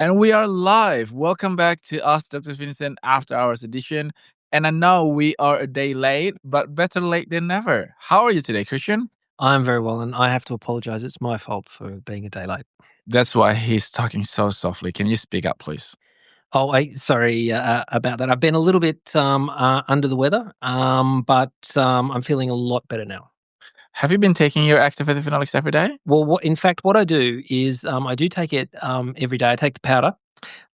And we are live. Welcome back to us, Dr. Vincent, After Hours Edition. And I know we are a day late, but better late than never. How are you today, Christian? I'm very well, and I have to apologise. It's my fault for being a day late. That's why he's talking so softly. Can you speak up, please? Oh, sorry about that. I've been a little bit under the weather, but I'm feeling a lot better now. Have you been taking your active phenolics every day? Well, in fact, what I do is I do take it every day. I take the powder,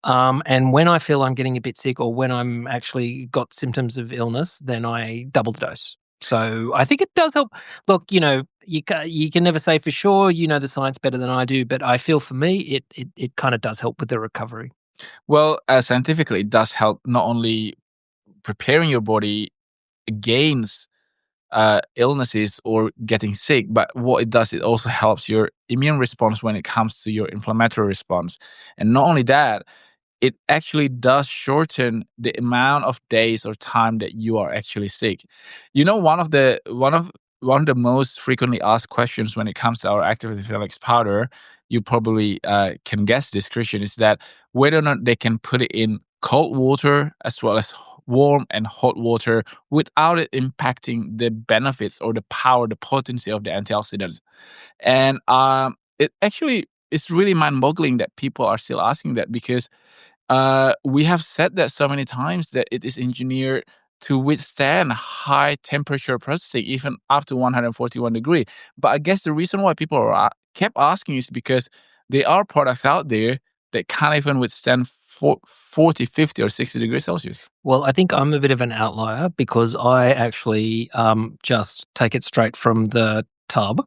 and when I feel I'm getting a bit sick or when I'm actually got symptoms of illness, then I double the dose. So I think it does help. Look, you can never say for sure. You know the science better than I do, but I feel for me, it kind of does help with the recovery. Well, scientifically, it does help not only preparing your body against illnesses or getting sick, but what it does, it also helps your immune response when it comes to your inflammatory response. And not only that, it actually does shorten the amount of days or time that you are actually sick. You know, one of the most frequently asked questions when it comes to our active phenolics powder, you probably can guess this, Christian, is that whether or not they can put it in cold water as well as warm and hot water without it impacting the benefits or the power, the potency of the antioxidants. And it actually it's really mind-boggling that people are still asking that because we have said that so many times that it is engineered to withstand high temperature processing, even up to 141 degree. But I guess the reason why people kept asking is because there are products out there that can't even withstand 40, 50, or 60 degrees Celsius. Well, I think I'm a bit of an outlier because I actually just take it straight from the tub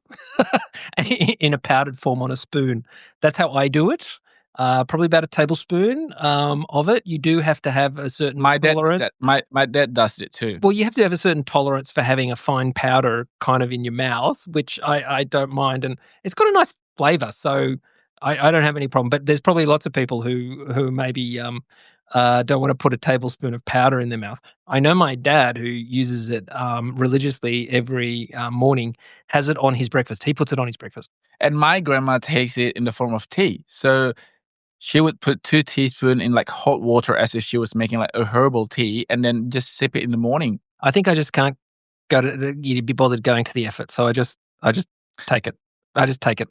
in a powdered form on a spoon. That's how I do it. Probably about a tablespoon of it. You do have to have a certain tolerance. My dad does it too. Well, you have to have a certain tolerance for having a fine powder kind of in your mouth, which I don't mind, and it's got a nice flavour, so I don't have any problem. But there's probably lots of people who maybe don't want to put a tablespoon of powder in their mouth. I know my dad, who uses it religiously every morning, has it on his breakfast. He puts it on his breakfast. And my grandma takes it in the form of tea. So she would put 2 teaspoons in like hot water as if she was making like a herbal tea and then just sip it in the morning. I think I just can't be bothered going to the effort, so I just take it. I just take it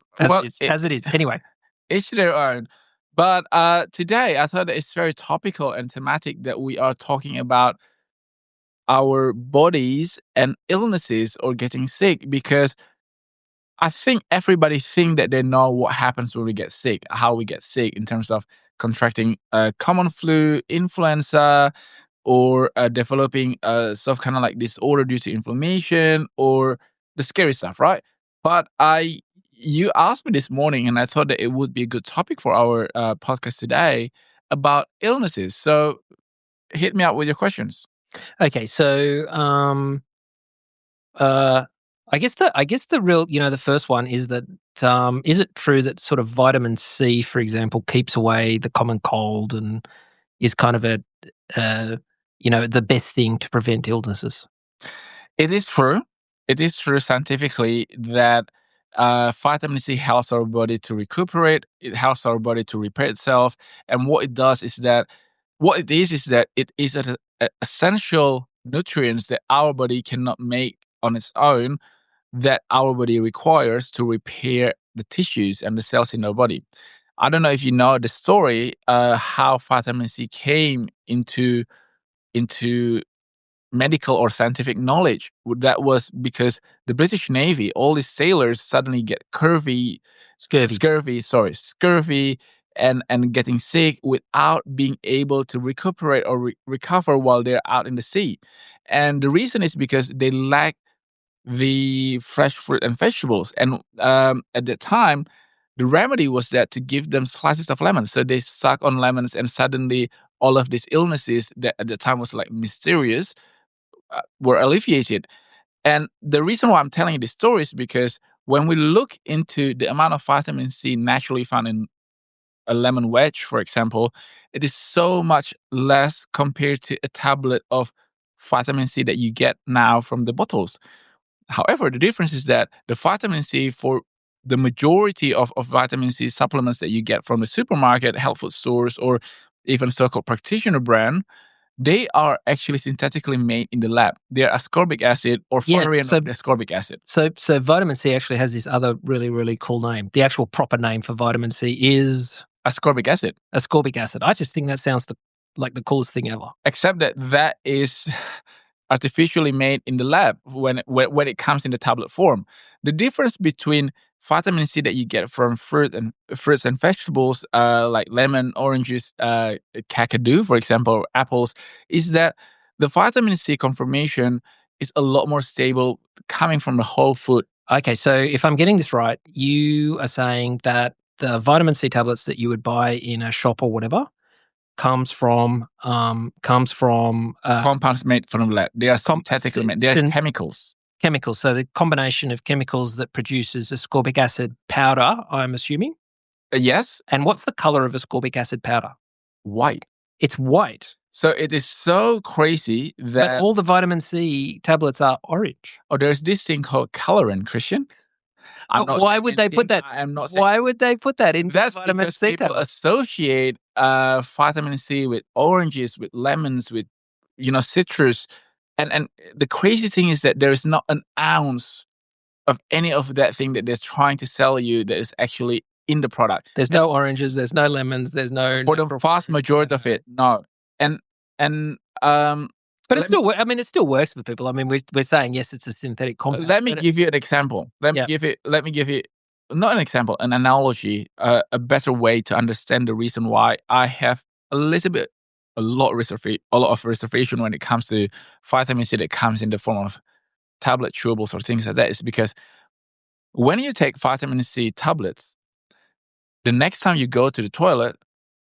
as it is. Anyway, each their own. But today, I thought that it's very topical and thematic that we are talking about our bodies and illnesses or getting sick, because I think everybody think that they know what happens when we get sick, how we get sick in terms of contracting common flu, influenza, or developing some kind of like disorder due to inflammation or the scary stuff, right? But you asked me this morning, and I thought that it would be a good topic for our podcast today about illnesses. So hit me out with your questions. okay. So I guess the real, the first one is that is it true that sort of vitamin C, for example, keeps away the common cold and is kind of the best thing to prevent illnesses? It is true. It is true scientifically that vitamin C helps our body to recuperate. It helps our body to repair itself. And what it is that it is an essential nutrients that our body cannot make on its own, that our body requires to repair the tissues and the cells in our body. I don't know if you know the story how vitamin C came into medical or scientific knowledge. That was because the British Navy, all these sailors suddenly get scurvy, and getting sick without being able to recuperate or recover while they're out in the sea. And the reason is because they lack the fresh fruit and vegetables. And at that time, the remedy was that to give them slices of lemons. So they suck on lemons, and suddenly all of these illnesses that at the time was like mysterious were alleviated. And the reason why I'm telling you this story is because when we look into the amount of vitamin C naturally found in a lemon wedge, for example, it is so much less compared to a tablet of vitamin C that you get now from the bottles. However, the difference is that the vitamin C for the majority of vitamin C supplements that you get from the supermarket, health food stores, or even so-called practitioner brand, they are actually synthetically made in the lab. They're ascorbic acid or Yeah, variant of the ascorbic acid. So vitamin C actually has this other really, really cool name. The actual proper name for vitamin C is Ascorbic acid. ascorbic acid. I just think that sounds like the coolest thing ever. Except that is artificially made in the lab when it comes in the tablet form. The difference between vitamin C that you get from fruits and vegetables, like lemon, oranges, kakadu, for example, apples, is that the vitamin C conformation is a lot more stable coming from the whole food. Okay, so if I'm getting this right, you are saying that the vitamin C tablets that you would buy in a shop or whatever comes from Compounds made from the lab. They are synthetically made. They are chemicals. Chemicals. So the combination of chemicals that produces ascorbic acid powder, I'm assuming. Yes. And what's the color of ascorbic acid powder? White. It's white. So it is so crazy that... But all the vitamin C tablets are orange. Oh, there's this thing called colorant, Christian. Why would they put that? I am not. Why would they put that in That's vitamin because C people tablets? associate vitamin C with oranges, with lemons, with citrus, and the crazy thing is that there is not an ounce of any of that thing that they're trying to sell you that is actually in the product. There's no oranges, there's no lemons, there's no... For the vast majority of it, no. And but it still works for people. I mean, we're saying yes, it's a synthetic compound. Let me give you an example. Let me give you not an example, an analogy, a better way to understand the reason why I have a lot of reservation when it comes to vitamin C that comes in the form of tablet chewables or things like that. Is because when you take vitamin C tablets, the next time you go to the toilet,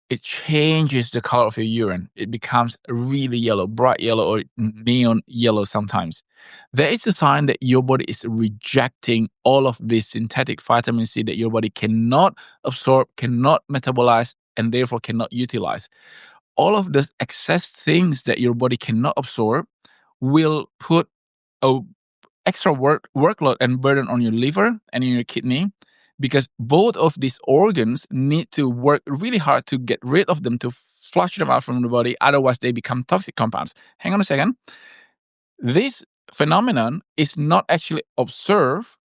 it changes the color of your urine. It becomes really yellow, bright yellow, or neon yellow sometimes. That is a sign that your body is rejecting all of this synthetic vitamin C that your body cannot absorb, cannot metabolize, and therefore cannot utilize. All of the excess things that your body cannot absorb will put a extra workload and burden on your liver and in your kidney, because both of these organs need to work really hard to get rid of them, to flush them out from the body. Otherwise, they become toxic compounds. Hang on a second. This phenomenon is not actually observed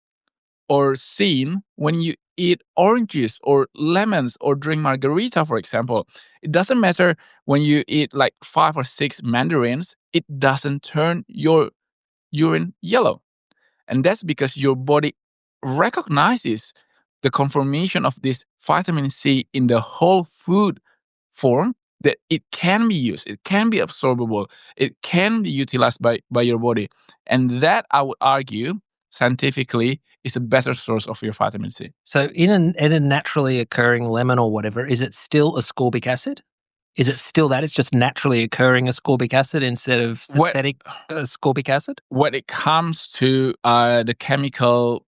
or seen when you eat oranges or lemons or drink margarita, for example. It doesn't matter when you eat like 5 or 6 mandarins. It doesn't turn your urine yellow. And that's because your body recognizes the conformation of this vitamin C in the whole food form, that it can be used, it can be absorbable, it can be utilized by your body. And that, I would argue, scientifically, is a better source of your vitamin C. So in a naturally occurring lemon or whatever, is it still ascorbic acid? Is it still that? It's just naturally occurring ascorbic acid instead of synthetic ascorbic acid? When it comes to the chemical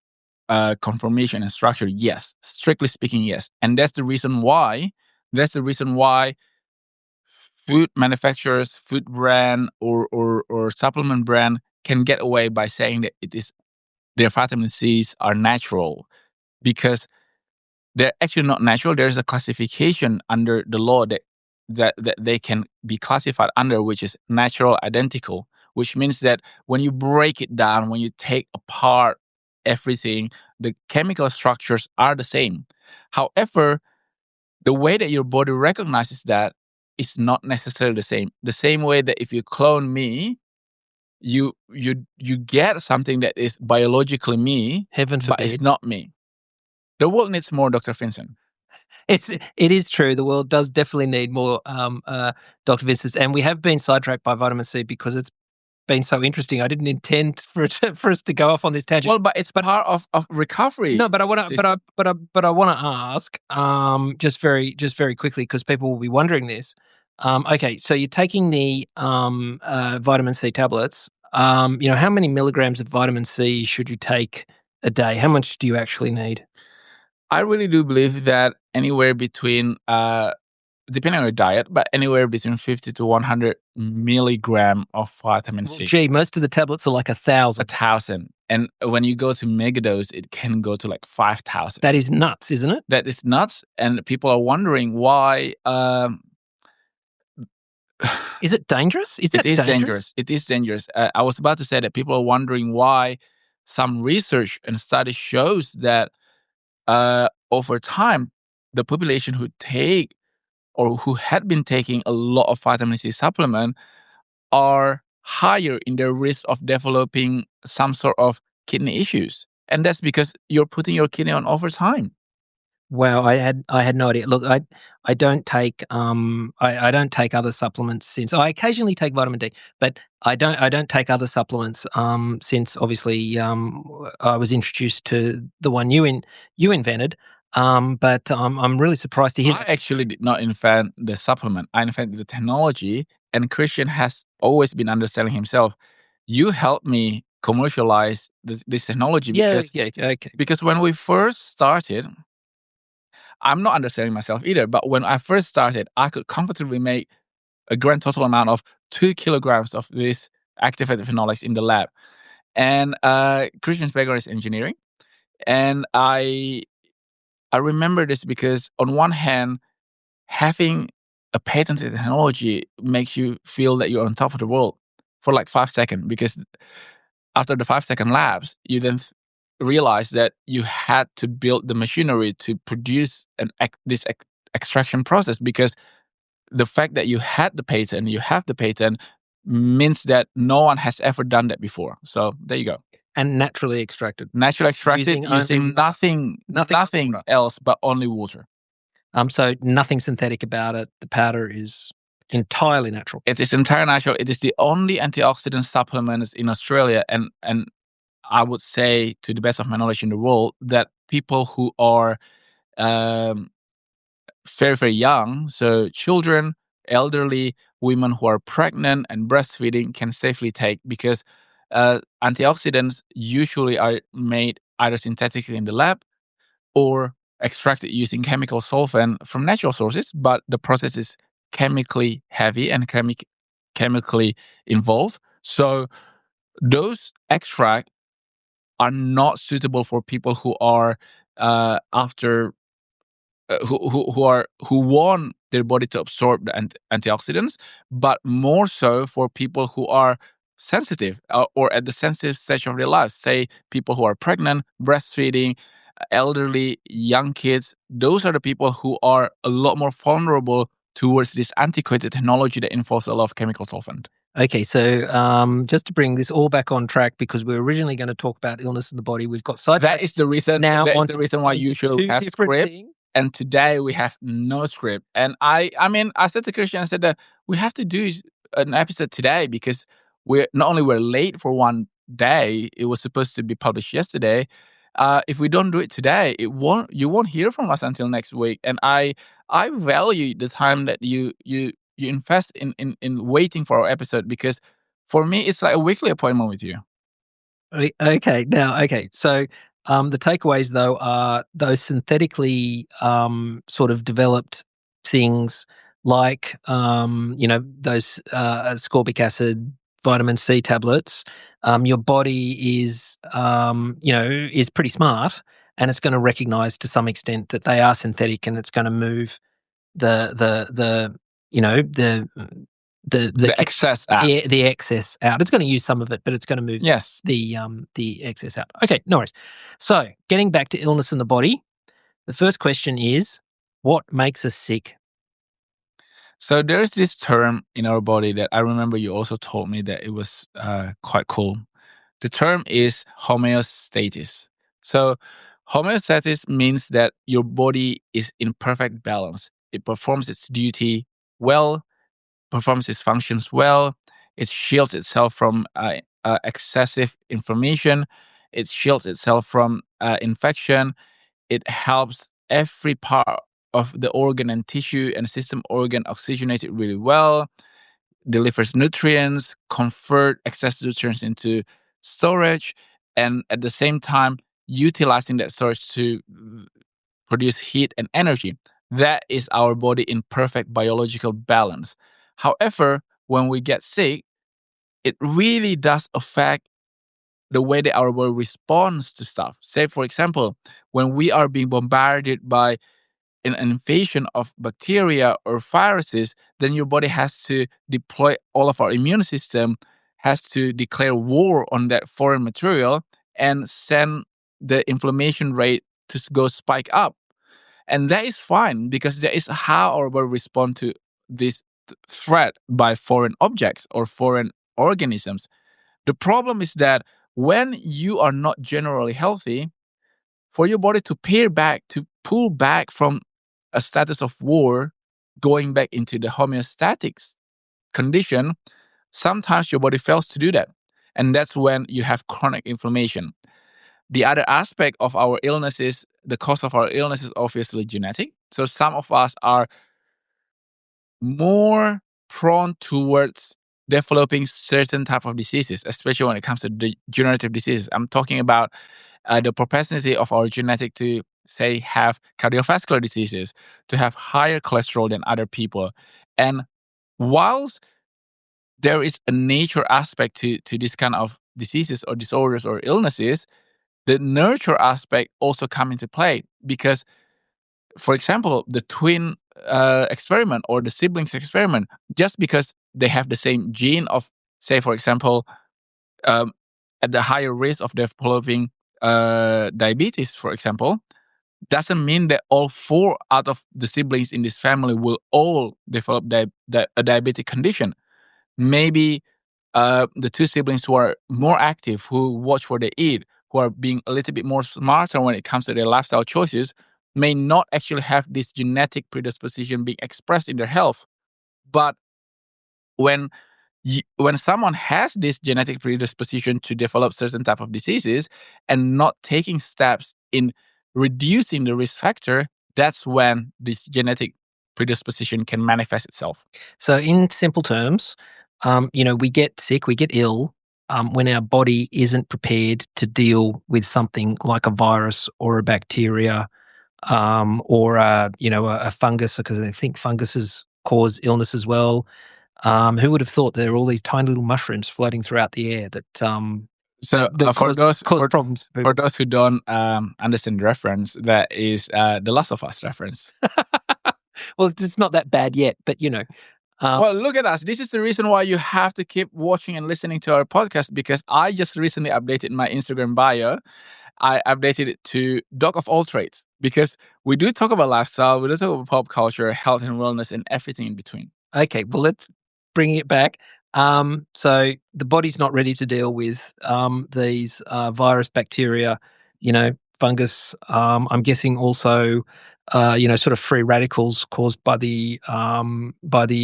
conformation and structure, yes. Strictly speaking, yes. And that's the reason why food manufacturers, food brand or supplement brand can get away by saying that their vitamin C's are natural, because they're actually not natural. There's a classification under the law that they can be classified under, which is natural identical, which means that when you break it down, when you take apart everything, the chemical structures are the same. However, the way that your body recognizes that is not necessarily the same. The same way that if you clone me, you get something that is biologically me, Heaven forbid, but it's not me. The world needs more Dr. Vincent. It is true. The world does definitely need more Dr. Vincent, and we have been sidetracked by vitamin C because it's been so interesting. I didn't intend for us to go off on this tangent. Well, but it's part of recovery. No, but I want to, but I want to ask, just very quickly, because people will be wondering this. Okay, so you're taking the vitamin C tablets. How many milligrams of vitamin C should you take a day? How much do you actually need? I really do believe that anywhere between, depending on your diet, but anywhere between 50 to 100 milligram of vitamin C. Gee, most of the tablets are like 1,000. 1,000. And when you go to megadose, it can go to like 5,000. That is nuts, isn't it? That is nuts, and people are wondering why. Is it dangerous? Is It that is dangerous? dangerous. It is dangerous. I was about to say that people are wondering why some research and study shows that over time, the population who take or who had been taking a lot of vitamin C supplement are higher in their risk of developing some sort of kidney issues. And that's because you're putting your kidney on overtime. Wow, I had no idea. Look, I don't take I don't take other supplements since I occasionally take vitamin D, but I don't take other supplements since obviously I was introduced to the one you invented. But I'm really surprised to hear I that. actually did not invent the supplement. I invented the technology, and Christian has always been underselling himself. You helped me commercialize this technology Yeah, yeah, okay. because when we first started, I'm not underselling myself either. But when I first started, I could comfortably make a grand total amount of 2 kilograms of this activated phenolics in the lab. And Christian's background is engineering, and I remember this because on one hand, having a patented technology makes you feel that you're on top of the world for like 5 seconds, because after the 5 second lapse, you then realize that you had to build the machinery to produce this extraction process, because the fact that you have the patent, means that no one has ever done that before. So there you go. And naturally extracted Naturally extracted using only using nothing, nothing but nothing water. else but only water. So nothing synthetic about it. The powder is entirely natural. It is entirely natural. It is the only antioxidant supplement in Australia, and I would say, to the best of my knowledge, in the world, that people who are um, very, very young, so children, elderly, women who are pregnant and breastfeeding, can safely take, because antioxidants usually are made either synthetically in the lab or extracted using chemical solvent from natural sources, but the process is chemically heavy and chemically involved. So those extracts are not suitable for people who are after who want their body to absorb the antioxidants, but more so for people who are sensitive, or at the sensitive stage of their lives. Say people who are pregnant, breastfeeding, elderly, young kids. Those are the people who are a lot more vulnerable towards this antiquated technology that involves a lot of chemical solvent. Okay, so just to bring this all back on track, because we were originally going to talk about illness in the body, we've got sidetracked That is the reason. now That is the reason why onto usually we two have different script, things. and today we have no script. And I mean, I said to Christian, I said that we have to do an episode today, because we're not only we're late for one day. It was supposed to be published yesterday. If we don't do it today, you won't hear from us until next week. And I value the time that you invest in waiting for our episode, because for me it's like a weekly appointment with you. Okay. So the takeaways, though, are those synthetically sort of developed things like, those ascorbic acid, vitamin C tablets. Your body is pretty smart, and it's going to recognize to some extent that they are synthetic, and it's going to move the you know the The excess app. the excess out. It's going to use some of it, but it's going to move Yes. the excess out. Okay, no worries. So, getting back to illness in the body, the first question is, what makes us sick? So there's this term in our body that I remember you also told me that it was quite cool. The term is homeostasis. So homeostasis means that your body is in perfect balance. It performs its duty well, performs its functions well. It shields itself from excessive inflammation. It shields itself from infection. It helps every part of the organ and tissue and system organ oxygenate it really well, delivers nutrients, convert excess nutrients into storage, and at the same time, utilizing that storage to produce heat and energy. That is our body in perfect biological balance. However, when we get sick, it really does affect the way that our body responds to stuff. Say, for example, when we are being bombarded by an invasion of bacteria or viruses, then your body has to deploy all of our immune system, has to declare war on that foreign material and send the inflammation rate to go spike up. And that is fine because that is how our body respond to this threat by foreign objects or foreign organisms. The problem is that when you are not generally healthy, for your body to pare back, to pull back from a status of war, going back into the homeostatic condition, sometimes your body fails to do that. And that's when you have chronic inflammation. The other aspect of our illness is the cause of our illness is obviously genetic. So some of us are more prone towards developing certain type of diseases, especially when it comes to degenerative diseases. I'm talking about the propensity of our genetic to, say, have cardiovascular diseases, to have higher cholesterol than other people. And whilst there is a nature aspect to this kind of diseases or disorders or illnesses, the nurture aspect also come into play because, for example, the twin experiment or the siblings experiment, just because they have the same gene of, say, for example, um, at the higher risk of developing diabetes, for example, doesn't mean that all four out of the siblings in this family will all develop a diabetic condition. Maybe the two siblings who are more active, who watch what they eat, who are being a little bit more smarter when it comes to their lifestyle choices, may not actually have this genetic predisposition being expressed in their health. But when when someone has this genetic predisposition to develop certain type of diseases and not taking steps in reducing the risk factor, that's when this genetic predisposition can manifest itself. So, in simple terms, we get sick, we get ill when our body isn't prepared to deal with something like a virus or a bacteria or a fungus, because I think funguses cause illness as well. Who would have thought there are all these tiny little mushrooms floating throughout the air that So cause problems for for people? those who don't understand the reference, that is the Last of Us reference. Well, it's not that bad yet, but Well, look at us. This is the reason why you have to keep watching and listening to our podcast because I just recently updated my Instagram bio. I updated it to Dog of All Trades because we do talk about lifestyle, we do talk about pop culture, health and wellness, and everything in between. okay, well, let's bring it back. So the body's not ready to deal with these virus, bacteria, fungus. I'm guessing also, sort of free radicals caused by the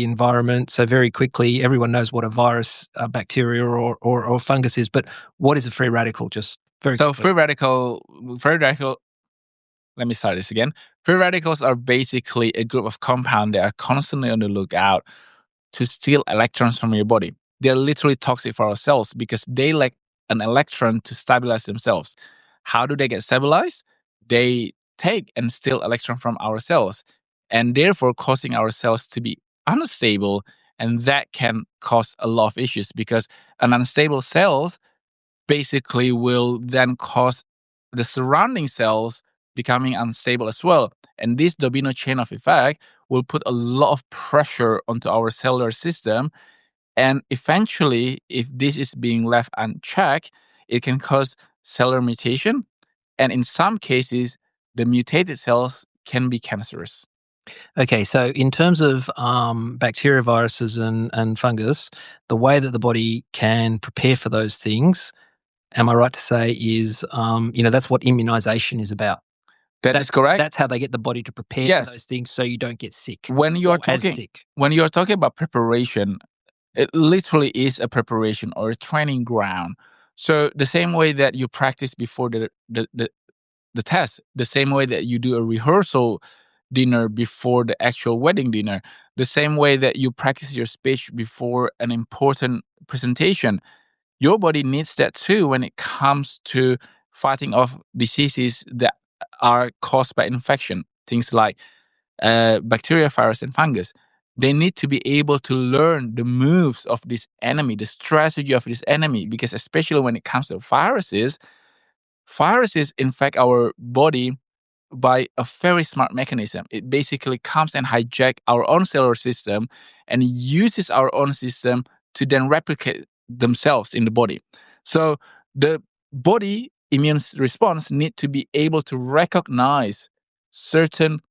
environment. So very quickly, everyone knows what a virus, bacteria, or fungus is. But what is a free radical? Just very So quickly. free radical. Let me start this again. Free radicals are basically a group of compounds that are constantly on the lookout to steal electrons from your body. They're literally toxic for our cells because they lack an electron to stabilize themselves. How do they get stabilized? They take and steal electron from our cells and therefore causing our cells to be unstable. And that can cause a lot of issues because an unstable cells basically will then cause the surrounding cells becoming unstable as well. And this domino chain of effect will put a lot of pressure onto our cellular system. And eventually, if this is being left unchecked, it can cause cellular mutation. And in some cases, the mutated cells can be cancerous. Okay, so in terms of bacteria, viruses, and fungus, the way that the body can prepare for those things, am I right to say, is that's what immunization is about. That is correct. That's how they get the body to prepare for Yes. those things, so you don't get sick When you are or as talking sick. when you are talking about preparation, it literally is a preparation or a training ground. So the same way that you practice before the test, the same way that you do a rehearsal dinner before the actual wedding dinner, the same way that you practice your speech before an important presentation, your body needs that too when it comes to fighting off diseases that are caused by infection, things like bacteria, virus, and fungus. They need to be able to learn the moves of this enemy, the strategy of this enemy, because especially when it comes to viruses infect our body by a very smart mechanism. It basically comes and hijack our own cellular system and uses our own system to then replicate themselves in the body. So the body immune response need to be able to recognize certain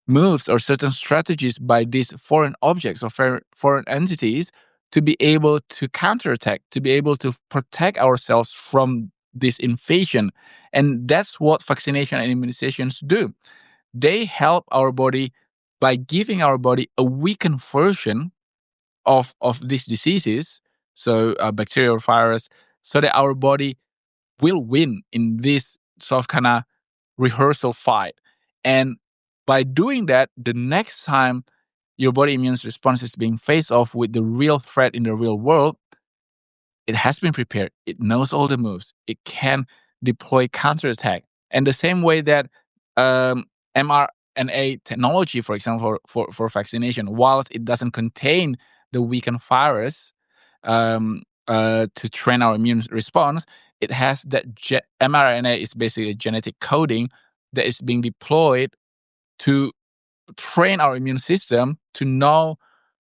moves or certain strategies by these foreign objects or foreign entities to be able to counterattack, to be able to protect ourselves from this invasion. And that's what vaccination and immunizations do. They help our body by giving our body a weakened version of these diseases, so bacteria or virus, so that our body will win in this sort of kind of rehearsal fight. And by doing that, the next time your body immune response is being faced off with the real threat in the real world, it has been prepared. It knows all the moves. It can deploy counterattack. And the same way that mRNA technology, for example, for vaccination, whilst it doesn't contain the weakened virus to train our immune response, it has that mRNA is basically a genetic coding that is being deployed to train our immune system to know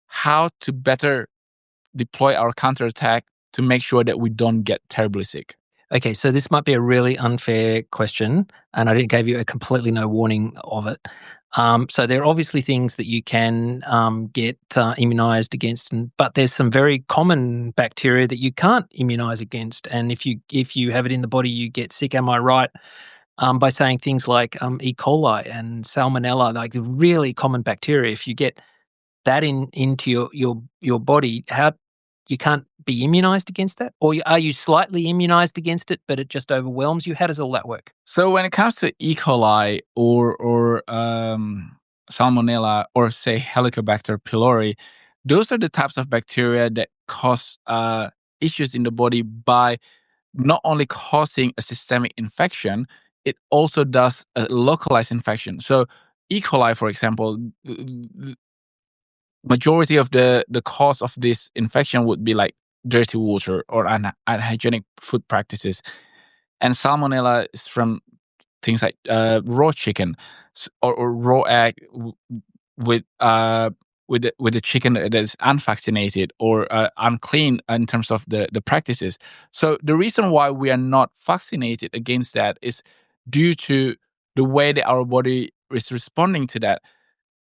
how to better deploy our counterattack to make sure that we don't get terribly sick. Okay, so this might be a really unfair question, and I didn't give you a completely no warning of it. So there are obviously things that you can get immunized against, but there's some very common bacteria that you can't immunize against, and if you have it in the body, you get sick. Am I right? By saying things like E. coli and Salmonella, like the really common bacteria. If you get that into your body, how you can't be immunized against that? Or are you slightly immunized against it, but it just overwhelms you? How does all that work? So when it comes to E. coli or Salmonella or say Helicobacter pylori, those are the types of bacteria that cause issues in the body by not only causing a systemic infection, it also does a localized infection. So E. coli, for example, majority of the cause of this infection would be like dirty water or unhygienic food practices. And Salmonella is from things like raw chicken or raw egg with with the chicken that is unvaccinated or unclean in terms of the practices. So the reason why we are not vaccinated against that is due to the way that our body is responding to that.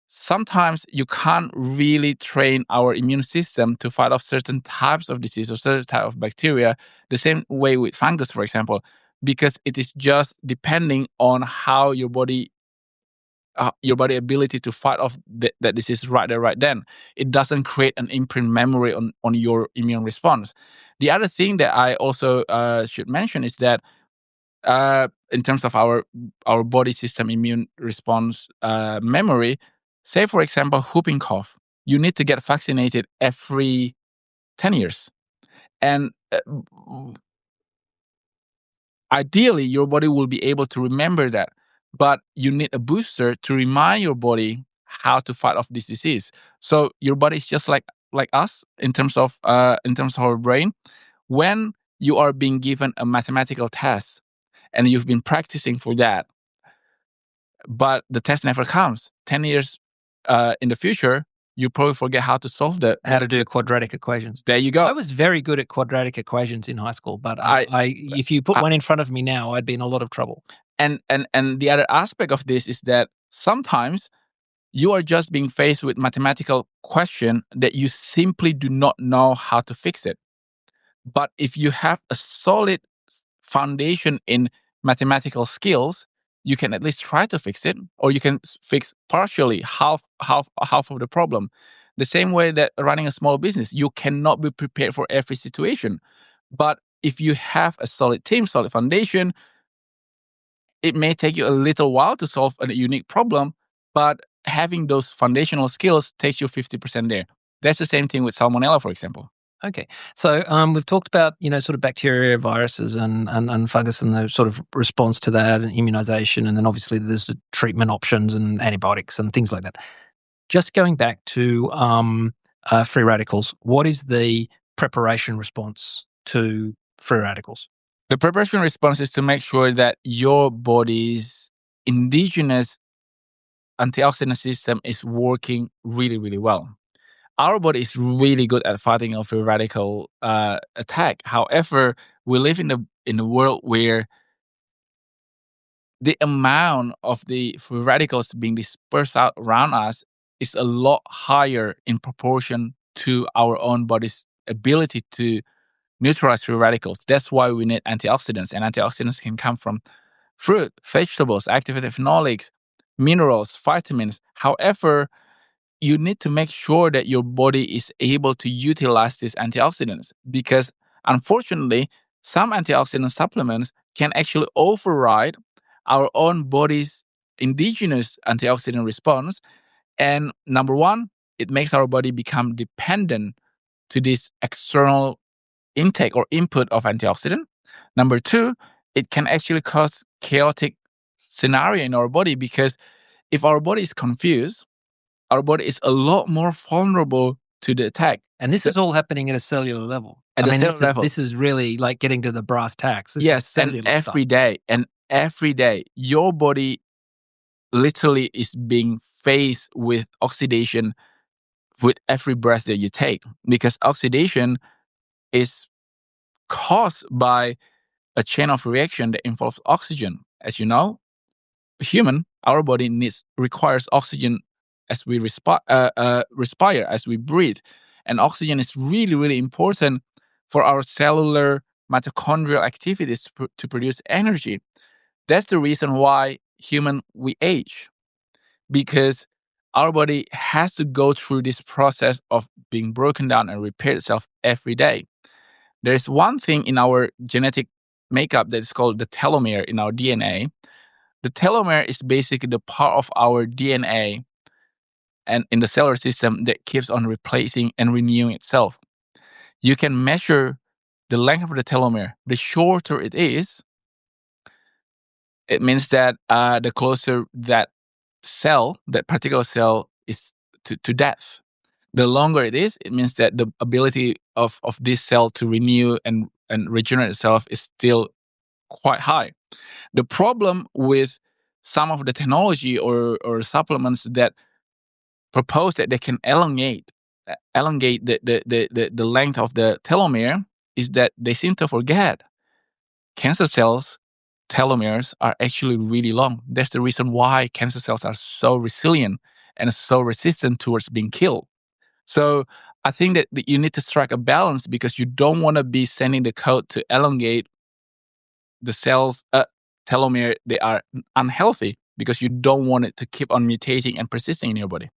Sometimes you can't really train our immune system to fight off certain types of disease or certain type of bacteria the same way with fungus, for example, because it is just depending on how your body ability to fight off that disease right there, right then. It doesn't create an imprint memory on your immune response. The other thing that I also should mention is that in terms of our body system immune response memory, say for example whooping cough, you need to get vaccinated every 10 years, and ideally your body will be able to remember that, but you need a booster to remind your body how to fight off this disease. So your body is just like us in terms of our brain. When you are being given a mathematical test and you've been practicing for that, but the test never comes. 10 years in the future, you probably forget how to solve How to do quadratic equations. There you go. I was very good at quadratic equations in high school, but if you put one in front of me now, I'd be in a lot of trouble. And the other aspect of this is that sometimes you are just being faced with mathematical question that you simply do not know how to fix it. But if you have a solid foundation in mathematical skills, you can at least try to fix it, or you can fix partially half of the problem. The same way that running a small business, you cannot be prepared for every situation. But if you have a solid team, solid foundation, it may take you a little while to solve a unique problem, but having those foundational skills takes you 50% there. That's the same thing with Salmonella, for example. Okay. So we've talked about, sort of bacteria, viruses and fungus and the sort of response to that and immunization. And then obviously there's the treatment options and antibiotics and things like that. Just going back to free radicals, what is the preparation response to free radicals? The preparation response is to make sure that your body's indigenous antioxidant system is working really, really well. Our body is really good at fighting a free radical attack. However, we live in a world where the amount of the free radicals being dispersed out around us is a lot higher in proportion to our own body's ability to neutralize free radicals. That's why we need antioxidants, and antioxidants can come from fruit, vegetables, activated phenolics, minerals, vitamins. However, you need to make sure that your body is able to utilize these antioxidants because unfortunately, some antioxidant supplements can actually override our own body's indigenous antioxidant response. And number one, it makes our body become dependent to this external intake or input of antioxidant. Number two, it can actually cause chaotic scenario in our body because if our body is confused, our body is a lot more vulnerable to the attack. And this is all happening at a cellular level. At I the mean, cellular level. this is really like getting to the brass tacks. This is Yes, and cellular stuff. every day, your body literally is being faced with oxidation with every breath that you take because oxidation is caused by a chain of reaction that involves oxygen. As you know, human, our body requires oxygen as we respire, as we breathe, and oxygen is really, really important for our cellular mitochondrial activities to produce energy. That's the reason why we age because our body has to go through this process of being broken down and repair itself every day. There's one thing in our genetic makeup that is called the telomere in our DNA. The telomere is basically the part of our DNA and in the cellular system that keeps on replacing and renewing itself. You can measure the length of the telomere. The shorter it is, it means that the closer that particular cell is to death. The longer it is, it means that the ability of this cell to renew and regenerate itself is still quite high. The problem with some of the technology or supplements that propose that they can elongate the length of the telomere is that they seem to forget cancer cells telomeres are actually really long. That's the reason why cancer cells are so resilient and so resistant towards being killed. So I think that you need to strike a balance because you don't want to be sending the code to elongate the cells telomere. They are unhealthy because you don't want it to keep on mutating and persisting in your body.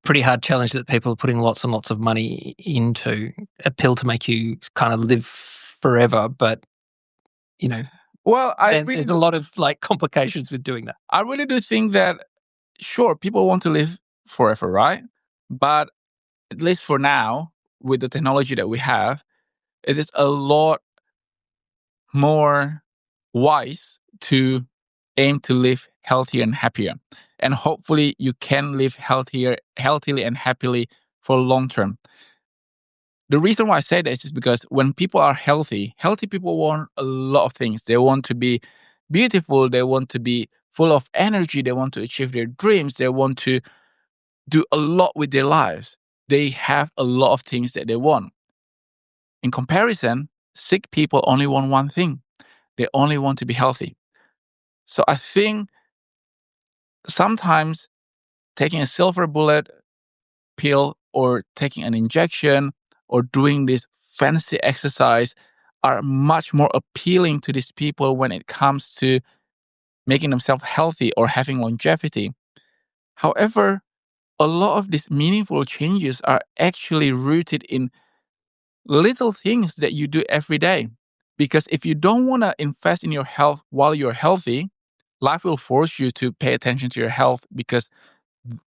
Pretty hard challenge that people are putting lots and lots of money into, a pill to make you kind of live forever, but well, there's a lot of like complications with doing that. I really do think that sure, people want to live forever, right? But at least for now, with the technology that we have, it is a lot more wise to aim to live healthier and happier. And hopefully you can live healthily and happily for long term. The reason why I say that is just because when people are healthy people want a lot of things. They want to be beautiful, they want to be full of energy, they want to achieve their dreams, they want to do a lot with their lives. They have a lot of things that they want. In comparison, sick people only want one thing. They only want to be healthy. So I think sometimes taking a silver bullet pill or taking an injection or doing this fancy exercise are much more appealing to these people when it comes to making themselves healthy or having longevity. However, a lot of these meaningful changes are actually rooted in little things that you do every day. Because if you don't want to invest in your health while you're healthy, life will force you to pay attention to your health because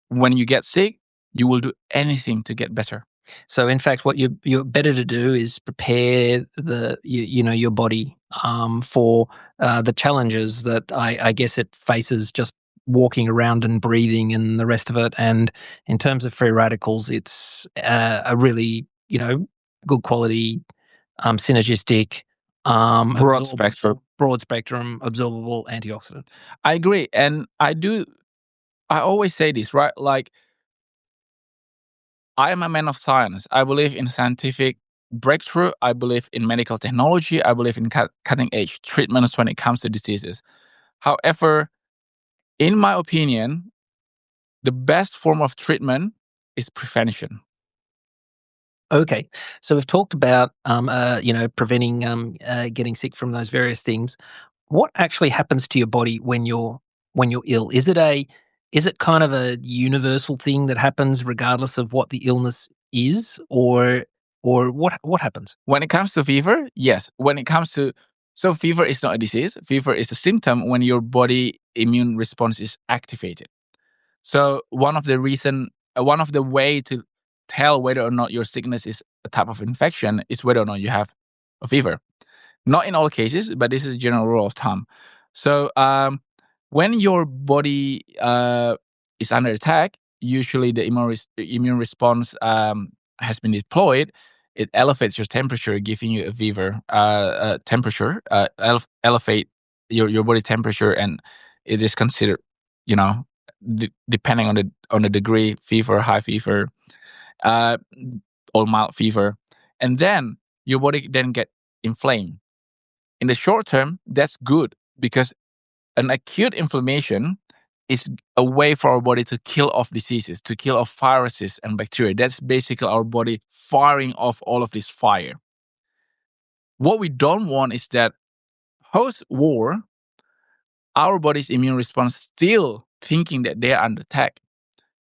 when you get sick, you will do anything to get better. So, in fact, what you're better to do is prepare your body for the challenges that I guess it faces just walking around and breathing and the rest of it. And in terms of free radicals, it's a really, good quality, synergistic, Broad spectrum. broad spectrum, absorbable antioxidant. I agree, and I always say this, right? Like, I am a man of science. I believe in scientific breakthrough. I believe in medical technology. I believe in cutting edge treatments when it comes to diseases. However, in my opinion, the best form of treatment is prevention. Okay, so we've talked about preventing getting sick from those various things. What actually happens to your body when you're ill? Is it kind of a universal thing that happens regardless of what the illness is, or what happens? When it comes to fever, yes. When it comes to so fever is not a disease. Fever is a symptom when your body immune response is activated. So one of the way to tell whether or not your sickness is a type of infection is whether or not you have a fever. Not in all cases, but this is a general rule of thumb. So when your body is under attack, usually the immune response has been deployed. It elevates your temperature, giving you a fever temperature, elevate your body temperature, and it is considered, you know, depending on the degree, fever, high fever, uh, or mild fever, and then your body then get inflamed. In the short term, that's good because an acute inflammation is a way for our body to kill off diseases, to kill off viruses and bacteria. That's basically our body firing off all of this fire. What we don't want is that post war, our body's immune response still thinking that they're under attack,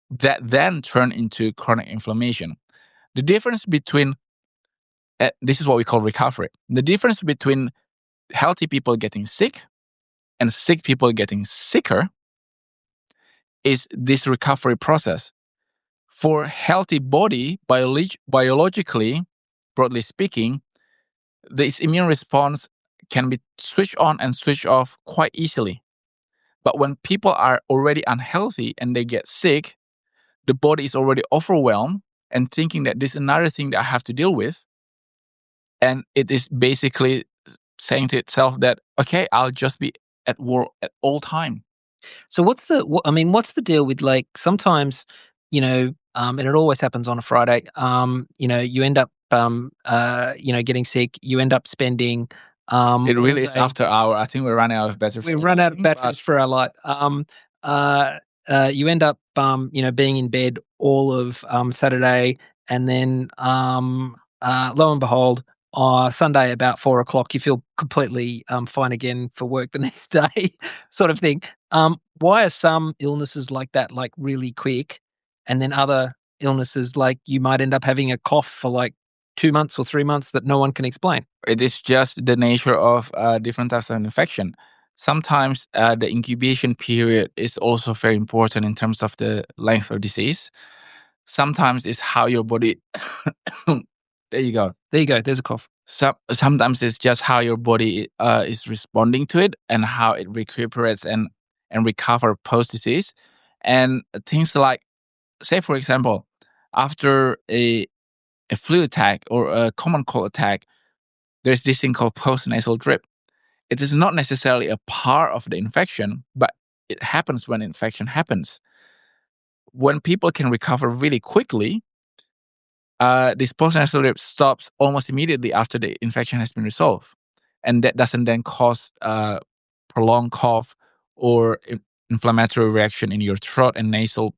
that then turn into chronic inflammation. The difference between, this is what we call recovery. The difference between healthy people getting sick and sick people getting sicker is this recovery process. For healthy body, biologically, broadly speaking, this immune response can be switched on and switched off quite easily. But when people are already unhealthy and they get sick, the body is already overwhelmed and thinking that this is another thing that I have to deal with. And it is basically saying to itself that, okay, I'll just be at war at all time. So what's the deal with, like, sometimes, and it always happens on a Friday, you end up, getting sick, you end up spending, It all really is day. after hour. I think we're running out of battery We for run out of lighting, batteries but for our light. Uh, you end up, being in bed all of Saturday, and then, lo and behold, Sunday about 4 o'clock, you feel completely fine again for work the next day, sort of thing. Why are some illnesses like that, like, really quick, and then other illnesses, like, you might end up having a cough for like 2 months or 3 months that no one can explain? it is just the nature of different types of infection. Sometimes the incubation period is also very important in terms of the length of disease. Sometimes it's how your body. There you go. There you go. There's a cough. Sometimes it's just how your body is responding to it and how it recuperates and recover post disease, and things like, say for example, after a flu attack or a common cold attack, there's this thing called postnasal drip. It is not necessarily a part of the infection, but it happens when infection happens. When people can recover really quickly, this postnasal drip stops almost immediately after the infection has been resolved. And that doesn't then cause prolonged cough or inflammatory reaction in your throat and nasal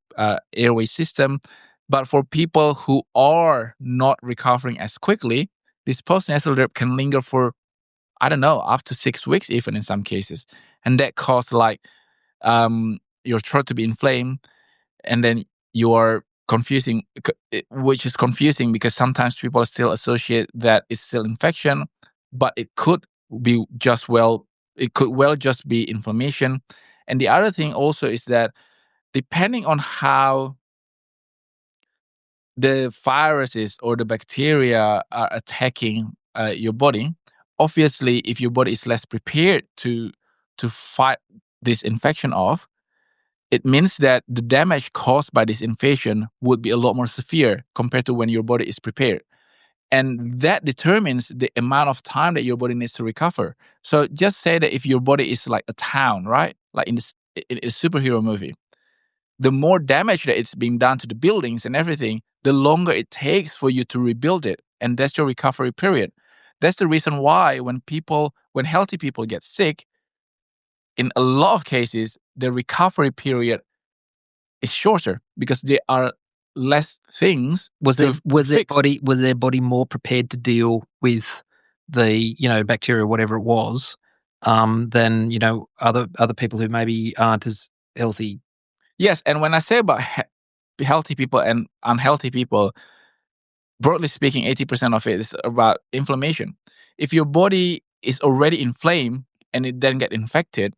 airway system. But for people who are not recovering as quickly, this postnasal drip can linger for, I don't know, up to 6 weeks, even in some cases. And that causes like your throat to be inflamed, and then you are confusing, which is confusing because sometimes people still associate that it's still infection, but it could be just well, it could well just be inflammation. And the other thing also is that depending on how the viruses or the bacteria are attacking your body, obviously, if your body is less prepared to fight this infection off, it means that the damage caused by this invasion would be a lot more severe compared to when your body is prepared. And that determines the amount of time that your body needs to recover. So just say that if your body is like a town, right? Like in a superhero movie, the more damage that it's being done to the buildings and everything, the longer it takes for you to rebuild it. And that's your recovery period. That's the reason why when healthy people get sick, in a lot of cases, the recovery period is shorter because there are less things to fix. Was their body more prepared to deal with the bacteria, whatever it was, than other people who maybe aren't as healthy? Yes, and when I say about healthy people and unhealthy people, broadly speaking, 80% of it is about inflammation. If your body is already inflamed and it then get infected,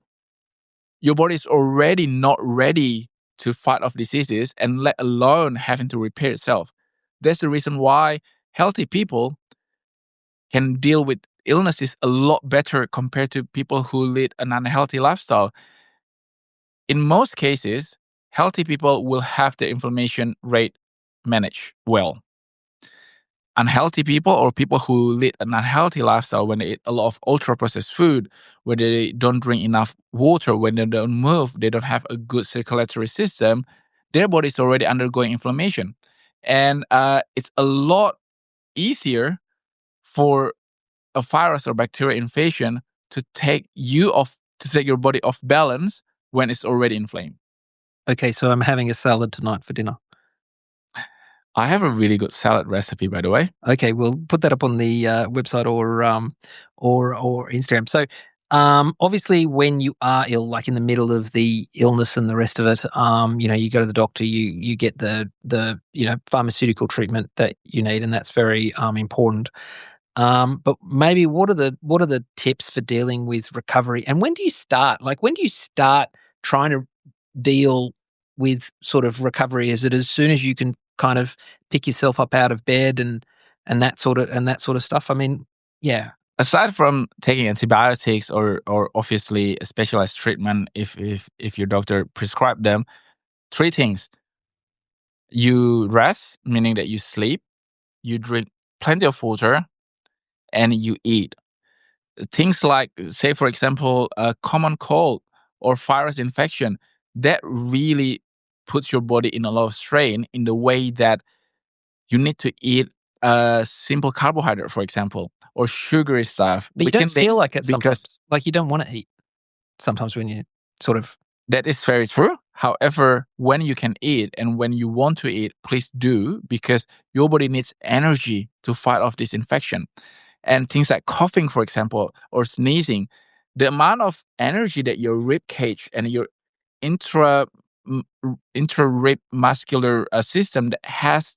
your body is already not ready to fight off diseases and let alone having to repair itself. That's the reason why healthy people can deal with illnesses a lot better compared to people who lead an unhealthy lifestyle. In most cases, healthy people will have their inflammation rate managed well. Unhealthy people or people who lead an unhealthy lifestyle, when they eat a lot of ultra processed food, when they don't drink enough water, when they don't move, they don't have a good circulatory system, their body is already undergoing inflammation. And it's a lot easier for a virus or bacteria invasion to take your body off balance when it's already inflamed. Okay, so I'm having a salad tonight for dinner. I have a really good salad recipe, by the way. Okay, we'll put that up on the website or Instagram. So, obviously, when you are ill, like in the middle of the illness and the rest of it, you go to the doctor, you get the pharmaceutical treatment that you need, and that's very important. But maybe what are the tips for dealing with recovery, and when do you start? Like, when do you start trying to deal with sort of recovery? Is it as soon as you can kind of pick yourself up out of bed and that sort of stuff? I mean, yeah. Aside from taking antibiotics or obviously a specialized treatment, if your doctor prescribed them, three things: you rest, meaning that you sleep, you drink plenty of water, and you eat. Things like, say, for example, a common cold or virus infection, that really puts your body in a lot of strain in the way that you need to eat a simple carbohydrate, for example, or sugary stuff. But you don't feel like it because sometimes. Like, you don't want to eat sometimes when you sort of. that is very true. However, when you can eat and when you want to eat, please do, because your body needs energy to fight off this infection. And things like coughing, for example, or sneezing, the amount of energy that your rib cage and your intra intra rib muscular system that has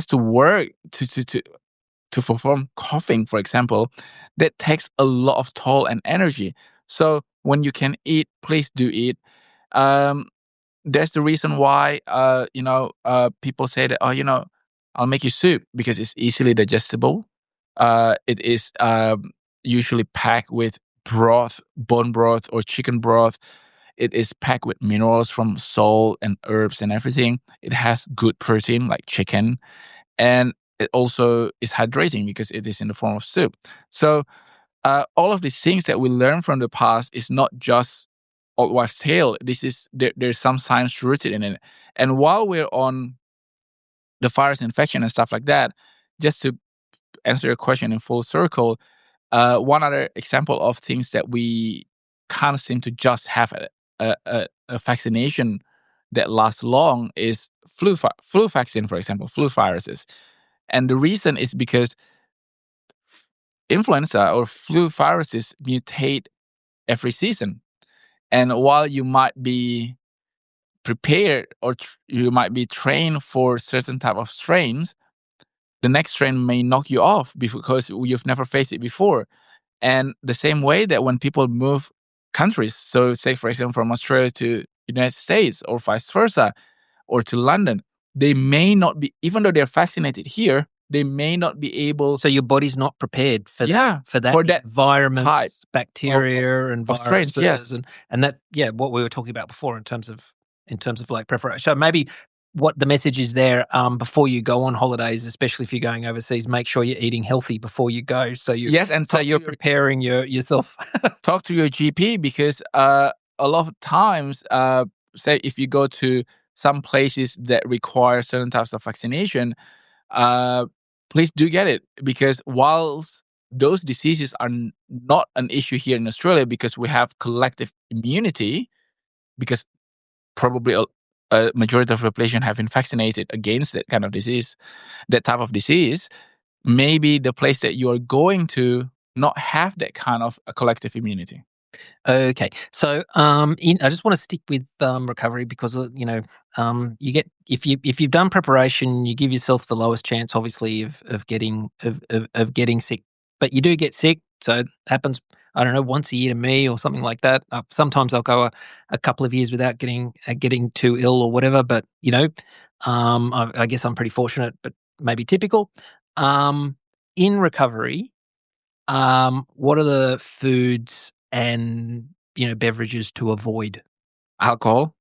to work to perform coughing, for example, that takes a lot of toll and energy. So when you can eat, please do eat. Um, that's the reason why people say that, I'll make you soup because it's easily digestible. It is usually packed with broth, bone broth or chicken broth. It is packed with minerals from salt and herbs and everything. It has good protein like chicken, and it also is hydrating because it is in the form of soup. So all of these things that we learn from the past is not just old wives' tale. There's some science rooted in it. And while we're on the virus infection and stuff like that, just to answer your question in full circle, one other example of things that we can't seem to just have a vaccination that lasts long is flu vaccine, for example, flu viruses. And the reason is because influenza or flu viruses mutate every season. And while you might be prepared or you might be trained for certain type of strains, the next strain may knock you off because you've never faced it before. And the same way that when people move countries, so say for example from Australia to United States or vice versa, or to London, they may not be, even though they're vaccinated here, they may not be able. So your body's not prepared for Yeah, that for that environment, type bacteria and of strange. Yes. viruses, and that what we were talking about before in terms of like preparation. So maybe what the message is there, before you go on holidays, especially if you're going overseas, make sure you're eating healthy before you go. So Yes, and you're preparing yourself. talk to your GP, because a lot of times, say if you go to some places that require certain types of vaccination, uh, please do get it, because whilst those diseases are not an issue here in Australia because we have collective immunity, because probably a majority of the population have been vaccinated against that kind of disease, that type of disease, maybe the place that you are going to not have that kind of a collective immunity. Okay, so I just want to stick with recovery because you get if you've done preparation, you give yourself the lowest chance, obviously, of getting sick. But you do get sick, so it happens. I don't know, once a year to me or something like that. Sometimes I'll go a couple of years without getting too ill or whatever. But I guess I'm pretty fortunate, but maybe typical. In recovery, what are the foods and beverages to avoid? Alcohol,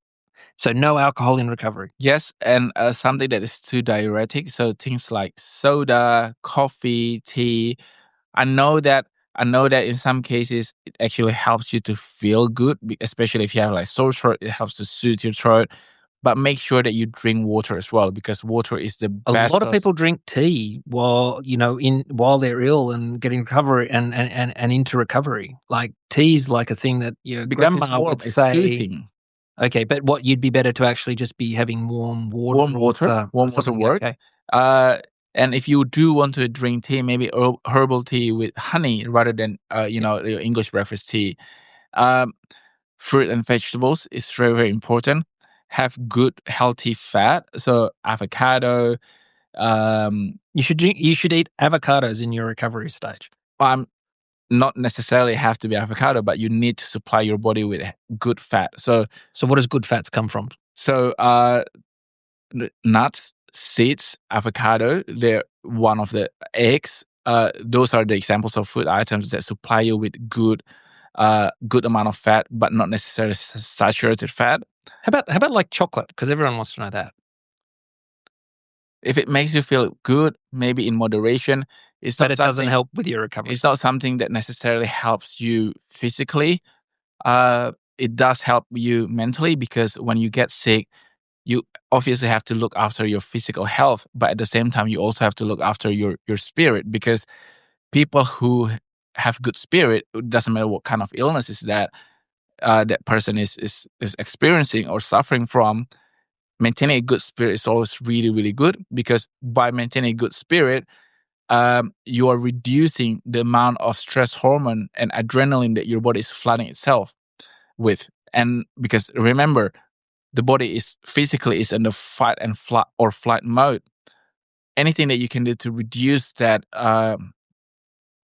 So no alcohol in recovery. yes, and something that is too diuretic. So things like soda, coffee, tea. I know that I know that in some cases it actually helps you to feel good, especially if you have like sore throat. It helps to soothe your throat. But make sure that you drink water as well, because water is the A best lot of source. people drink tea while they're ill and getting recovery and into recovery. Like tea's like a thing that your Because it's grandma warm, would it's say. soothing. Okay, but what you'd be better to actually just be having warm Warm water or water, warm water something. works. Okay. Uh, and if you do want to drink tea, maybe herbal tea with honey rather than your English breakfast tea. Um, Fruit and vegetables is very, very important. Have good healthy fat, so avocado. You should eat avocados in your recovery stage. Um, Not necessarily have to be avocado, but you need to supply your body with good fat. So what does good fats come from? So nuts, seeds, avocado. They're one of the eggs. Those are the examples of food items that supply you with good amount of fat, but not necessarily saturated fat. How about like chocolate? Because everyone wants to know that. If it makes you feel good, maybe in moderation. It's But not it doesn't something. help with your recovery. It's not something that necessarily helps you physically. It does help you mentally, because when you get sick, you obviously have to look after your physical health, but at the same time, you also have to look after your spirit, because people who have good spirit, it doesn't matter what kind of illness is that person is experiencing or suffering from. Maintaining a good spirit is always really, really good, because by maintaining a good spirit, you are reducing the amount of stress hormone and adrenaline that your body is flooding itself with. And because remember, the body is physically is in the fight and flight or flight mode. Anything that you can do to reduce that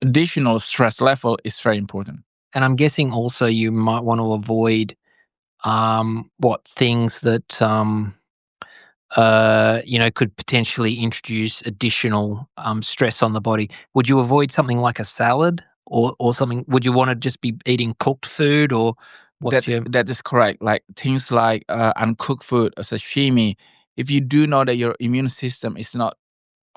additional stress level is very important. And I'm guessing also you might want to avoid what things that could potentially introduce additional stress on the body. Would you avoid something like a salad or something? Would you want to just be eating cooked food, or what's That your that is correct. Like things like uncooked food, sashimi. If you do know that your immune system is not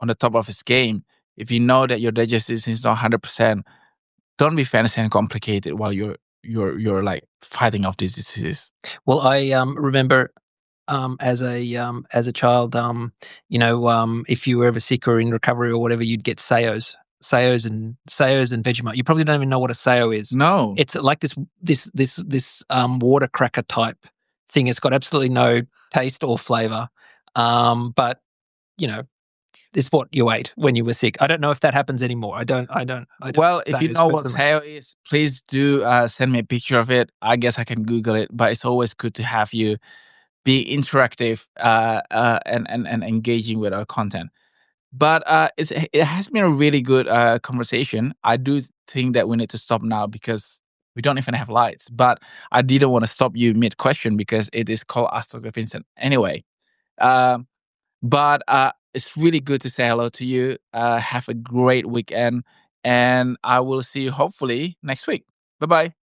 on the top of its game, if you know that your digestion is not 100%, don't be fancy and complicated while you're like fighting off these diseases. Well, I remember as a child, if you were ever sick or in recovery or whatever, you'd get Sayos and Vegemite. You probably don't even know what a Sayo is. No. It's like this water cracker type thing. It's got absolutely no taste or flavor, but you know, it's what you ate when you were sick. I don't know if that happens anymore. I don't Well, eat if you Sayos know what personally. SEO is, please do send me a picture of it. I guess I can Google it, but it's always good to have you be interactive and engaging with our content. But it has been a really good conversation. I do think that we need to stop now because we don't even have lights. But I didn't want to stop you mid question because it is called Ask Dr. Vincent anyway. Um, but It's really good to say hello to you. Have a great weekend, and I will see you hopefully next week. Bye bye.